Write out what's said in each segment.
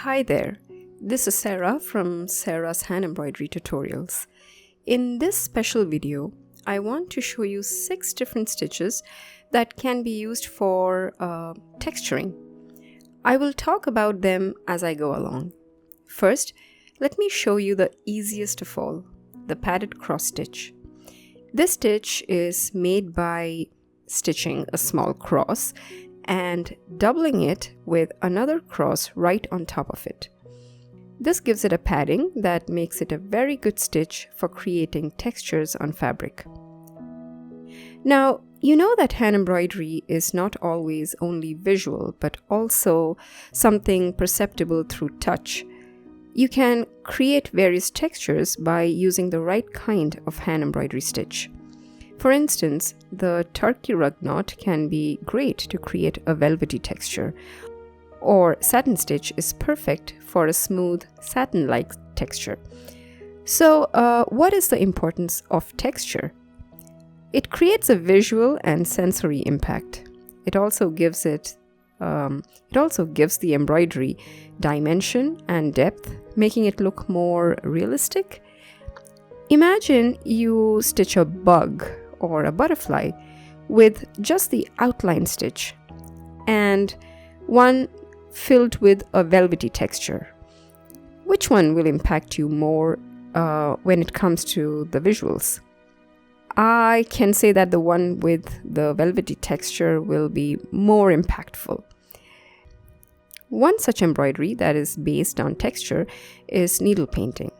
Hi there, this is Sarah from Sarah's Hand Embroidery Tutorials. In this special video, I want to show you 6 different stitches that can be used for texturing. I will talk about them as I go along. First, let me show you the easiest of all, the padded cross stitch. This stitch is made by stitching a small cross and doubling it with another cross right on top of it. This gives it a padding that makes it a very good stitch for creating textures on fabric. Now, you know that hand embroidery is not always only visual, but also something perceptible through touch. You can create various textures by using the right kind of hand embroidery stitch. For instance, the turkey rug knot can be great to create a velvety texture, or satin stitch is perfect for a smooth satin-like texture. So, what is the importance of texture? It creates a visual and sensory impact. It also gives the embroidery dimension and depth, making it look more realistic. Imagine you stitch a bug or a butterfly with just the outline stitch and one filled with a velvety texture. Which one will impact you more when it comes to the visuals? I can say that the one with the velvety texture will be more impactful. One such embroidery that is based on texture is needle painting.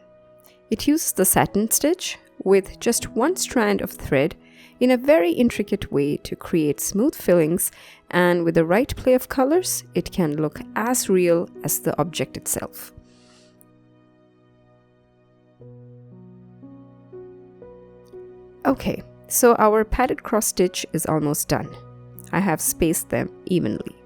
It uses the satin stitch with just one strand of thread in a very intricate way to create smooth fillings, and with the right play of colors, it can look as real as the object itself. Okay, so our padded cross stitch is almost done. I have spaced them evenly.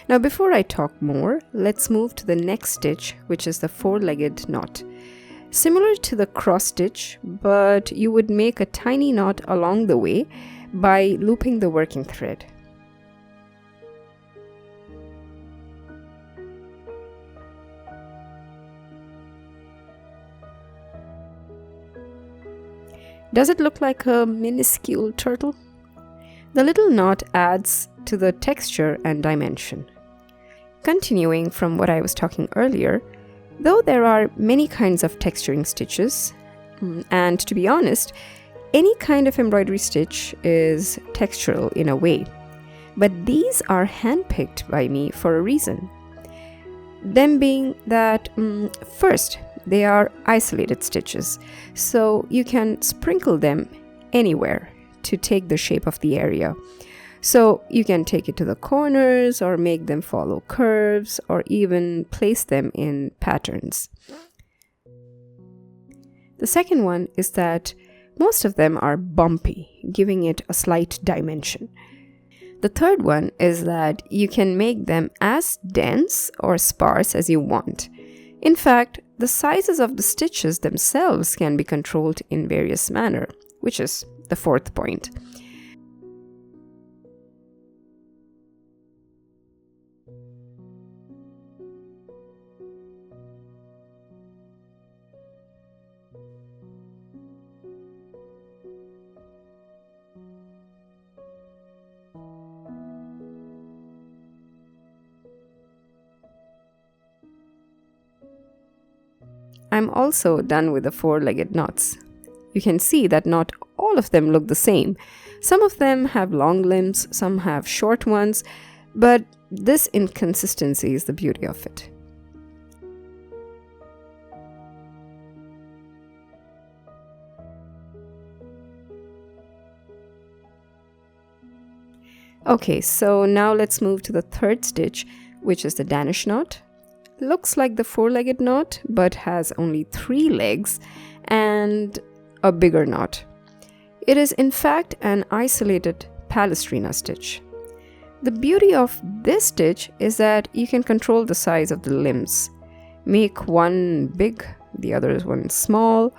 Now before I talk more, let's move to the next stitch, which is the four-legged knot. Similar to the cross stitch, but you would make a tiny knot along the way by looping the working thread. Does it look like a minuscule turtle? The little knot adds to the texture and dimension. Continuing from what I was talking earlier, though there are many kinds of texturing stitches, and to be honest, any kind of embroidery stitch is textural in a way, but these are handpicked by me for a reason. Them being that, first, they are isolated stitches, so you can sprinkle them anywhere to take the shape of the area. So you can take it to the corners or make them follow curves or even place them in patterns. The second one is that most of them are bumpy, giving it a slight dimension. The third one is that you can make them as dense or sparse as you want. In fact, the sizes of the stitches themselves can be controlled in various manner, which is the fourth point. I'm also done with the four-legged knots. You can see that not all of them look the same. Some of them have long limbs, some have short ones, but this inconsistency is the beauty of it. Okay, so now let's move to the third stitch, which is the Danish knot. Looks like the four-legged knot, but has only 3 legs and a bigger knot. It is in fact an isolated palestrina stitch. The beauty of this stitch is that you can control the size of the limbs. Make one big, the other one small,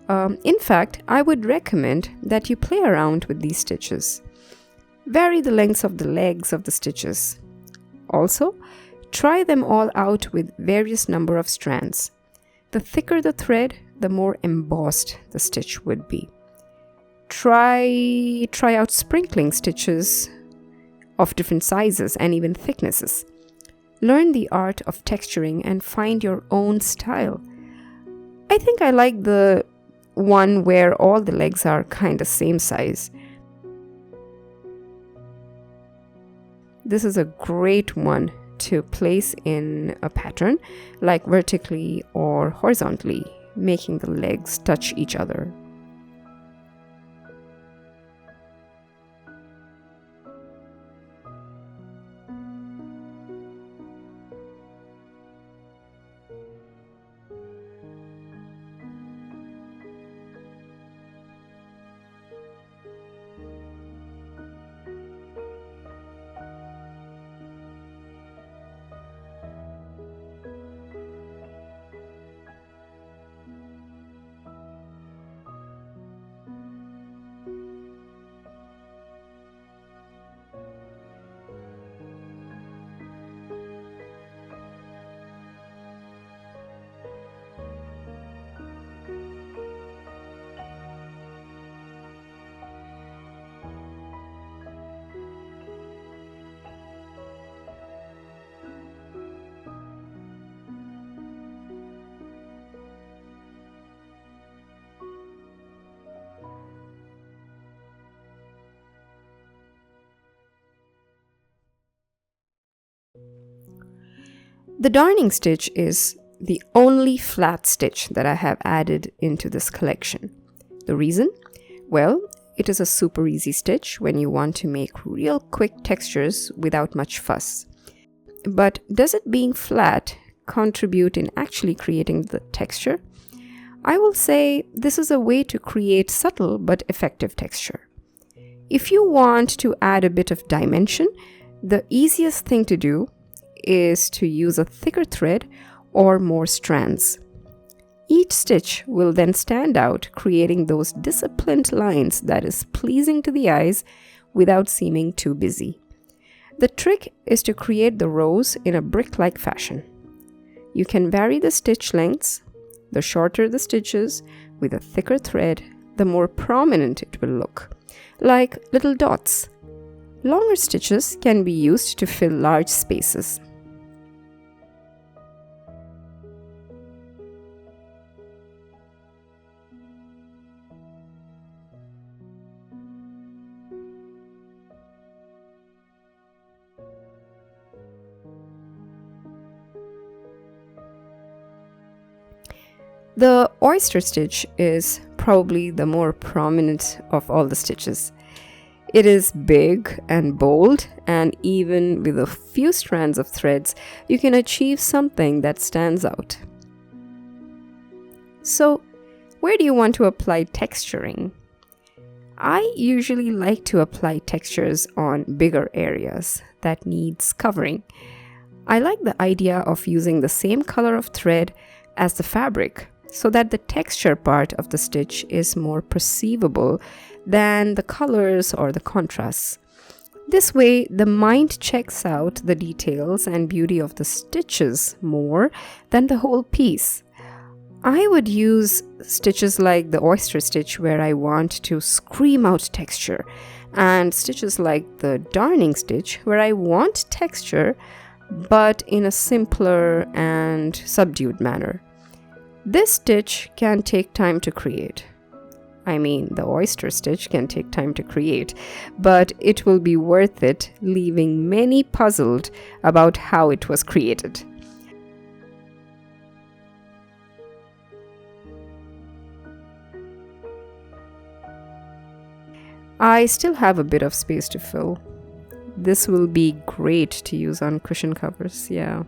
In fact, I would recommend that you play around with these stitches. Vary the lengths of the legs of the stitches. Also, try them all out with various number of strands. The thicker the thread, the more embossed the stitch would be. Try out sprinkling stitches of different sizes and even thicknesses. Learn the art of texturing and find your own style. I think I like the one where all the legs are kind of same size. This is a great one to place in a pattern, like vertically or horizontally, making the legs touch each other. The darning stitch is the only flat stitch that I have added into this collection. The reason? Well, it is a super easy stitch when you want to make real quick textures without much fuss. But does it being flat contribute in actually creating the texture? I will say this is a way to create subtle but effective texture. If you want to add a bit of dimension, the easiest thing to do is to use a thicker thread or more strands. Each stitch will then stand out, creating those disciplined lines that is pleasing to the eyes without seeming too busy. The trick is to create the rows in a brick-like fashion. You can vary the stitch lengths. The shorter the stitches with a thicker thread, the more prominent it will look, like little dots. Longer stitches can be used to fill large spaces. The oyster stitch is probably the more prominent of all the stitches. It is big and bold, and even with a few strands of threads, you can achieve something that stands out. So, where do you want to apply texturing? I usually like to apply textures on bigger areas that needs covering. I like the idea of using the same color of thread as the fabric, so that the texture part of the stitch is more perceivable than the colors or the contrasts. This way, the mind checks out the details and beauty of the stitches more than the whole piece. I would use stitches like the oyster stitch where I want to scream out texture, and stitches like the darning stitch where I want texture but in a simpler and subdued manner. This stitch can take time to create. I mean, the oyster stitch can take time to create, but it will be worth it, leaving many puzzled about how it was created. I still have a bit of space to fill. This will be great to use on cushion covers, yeah.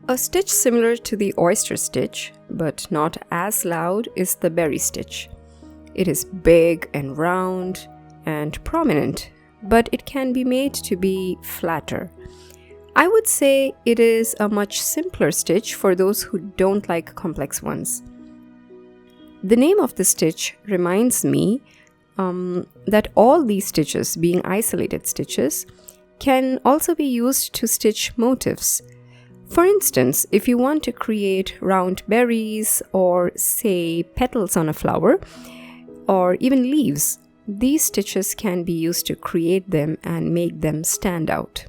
A stitch similar to the oyster stitch, but not as loud, is the berry stitch. It is big and round and prominent, but it can be made to be flatter. I would say it is a much simpler stitch for those who don't like complex ones. The name of the stitch reminds me that all these stitches, being isolated stitches, can also be used to stitch motifs. For instance, if you want to create round berries or, say, petals on a flower, or even leaves, these stitches can be used to create them and make them stand out.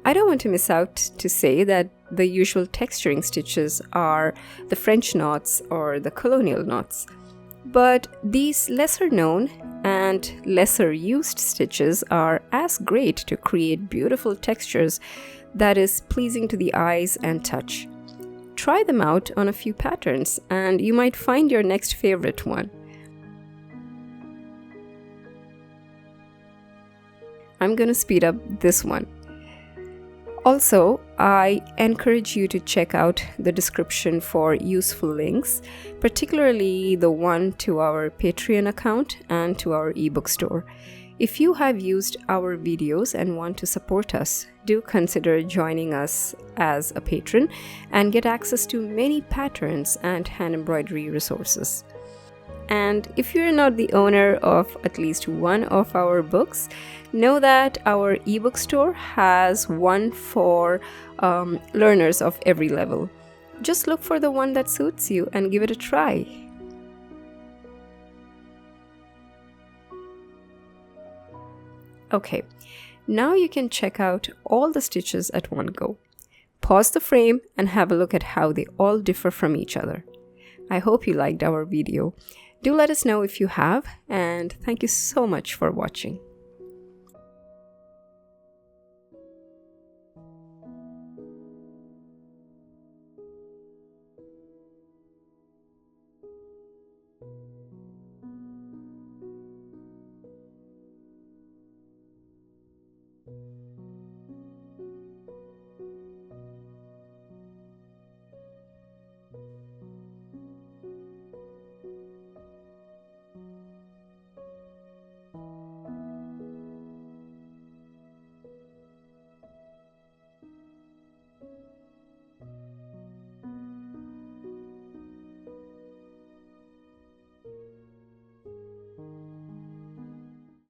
I don't want to miss out to say that the usual texturing stitches are the French knots or the colonial knots. But these lesser known and lesser used stitches are as great to create beautiful textures that is pleasing to the eyes and touch. Try them out on a few patterns and you might find your next favorite one. I'm going to speed up this one. Also, I encourage you to check out the description for useful links, particularly the one to our Patreon account and to our ebook store. If you have used our videos and want to support us, do consider joining us as a patron and get access to many patterns and hand embroidery resources. And if you're not the owner of at least one of our books, know that our ebook store has one for learners of every level. Just look for the one that suits you and give it a try. Okay, now you can check out all the stitches at one go. Pause the frame and have a look at how they all differ from each other. I hope you liked our video. Do let us know if you have, and thank you so much for watching.